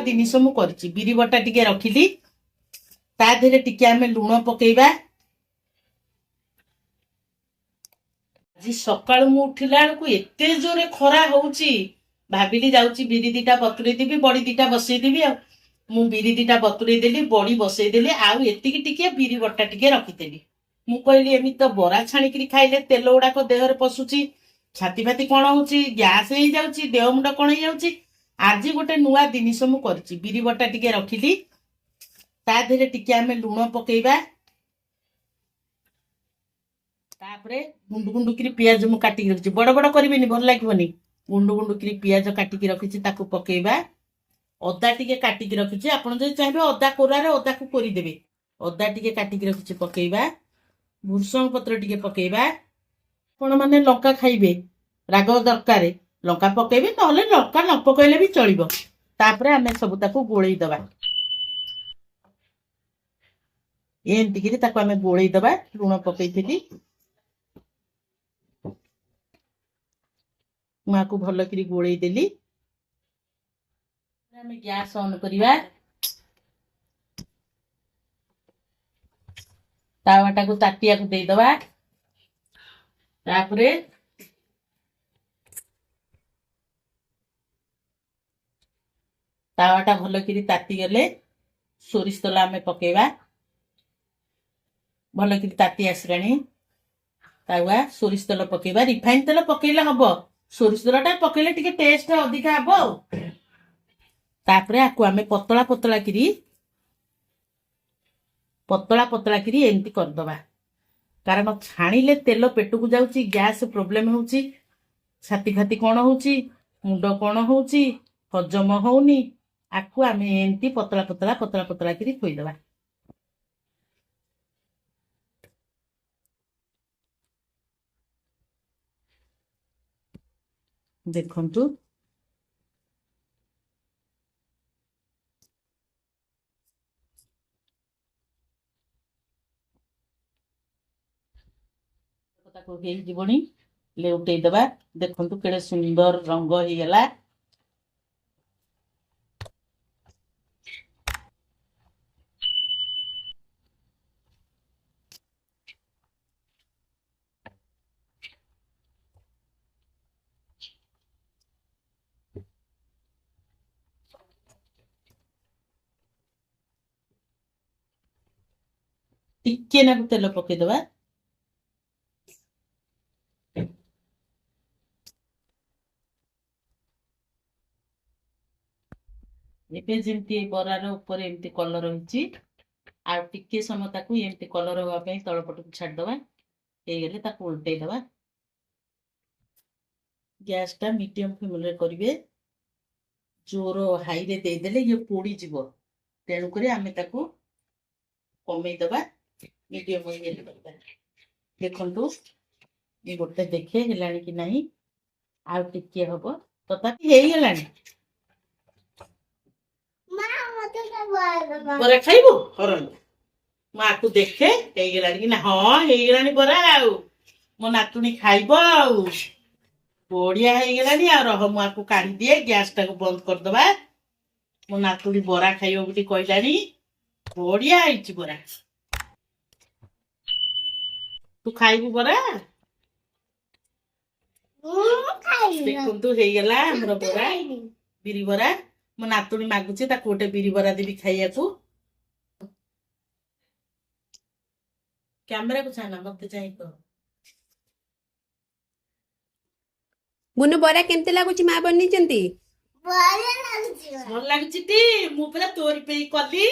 जिनिस मु करछि बिरी बटा टिके रखिली ता देहरे टिके आमे लूण पकेइबा। आज सकाळु मु उठिला बेलकु एते जोरे खरा होउछि भाबिली जाउछि बिरी दिटा बतुरेई देबी बड़ी दिटा बसई देबी आ मु बिरी दिटा बतुरेई देली बड़ी बसई देली आउ एतिकी टिके बिरी बटा टिके रखिदेली। मु कहली एमि तो बरा छाणिकरी खाइले तेल गुड़ाक देहरे पशुची छाती फाती कण होउछि गैस हो जाउछि देह मुंड कण हो जाउछि। आज गोटे नुआ जिनिस मु करछि बिरी बटा टिके रखिली ता देहरे टिके आमे लूण पकेइबा तापरे गुंडु गुंडु करी पियाज मु काटी रखछि बड़ बड़ करबिनी भल लागबनी गुंडु गुंडु करी पियाज काटी की रखछि ताकू पकेइबा। अदा टिके काटी की रखछि आपण जे चाहबे अदा कोरारे अदा को कोरी देबे अदा टिके काटी की रखछि पकेइबा। भुरसंग पत्र टिके पकेइबा आपण माने लंका खाइबे राग दरकार लंका पकेइबे नहले लंका न पकेइले भी चलिबो। तापरे आमे सब ताकू गोळेई दबा एंती करी ताकू आमे गोळेई दबा लूण पकेइथिली माँ को भल करी गोळेई देली। आमे गैस ऑन करिबा तावाटा को ताटिया को देई दबा तापरे तावाटा भल करी ताती गले सोरिष तेल आमे पकेइबा भल करी ताती आसराणी तावा सोरिष तेल पकेइबा रिफाइन तेल पकेइले हबो सोरिष तेलटा पकेइले टिके टेस्ट अधिक हबो। तापरे आकु आमे पतला पतला करी एंती कर दबा कारण छाणिले तेल पेट को जाउची गैस प्रॉब्लम होउची छाती फाती कोन होउची मुंड कोन होउची हजम होउनी आकु आमे एंती पतला करी थोई दबा। देखंतु ताको हेई जीवनी लेउटेई दबा देखंतु केडे सुंदर रंग ही गेला। टिके ना तेल पके दबा एबे जेमती बरार ऊपर एमती कलर होइची आ टिके समय ताकू एमती कलर होवा पे तळ पटू छाड दबा हे गेले ताकू उल्टेई दबा। गैस टा मीडियम फ्लेम रे करिवे जोर हाई रे दे देले ये पोड़ी जीवो तेणु करी आमे ताकू कमेई दबा मीडियम हे गेले करबा। देखंतु ये गोटे देखे हेलानी कि नाही आ टिके हबो तथापि हेई गेलानी बरा खाइबो हरन माँ को देखे हेई गेलानी कि ना हां हेई गेलानी बरा आउ मो नातुनी खाइबो आउ बढ़िया हेई गेलानी आ रह माँ को काढी दिए गैस टा को बंद कर दबा मो नातुनी बरा खाइबो बुटी कहलानी बढ़िया आइची बरा तू खाइबू बरा देखंतु हेई गेला हमर बरा बिरी बरा मो नातुनी मागुचे ता कोटे बिरी बरा देबी खाइया को कैमरा को छाना मते चाहि तो मुनु बरा केमते लागुची मा बन्नी चंती भल लागुची टी मु पूरा तोरी पे कली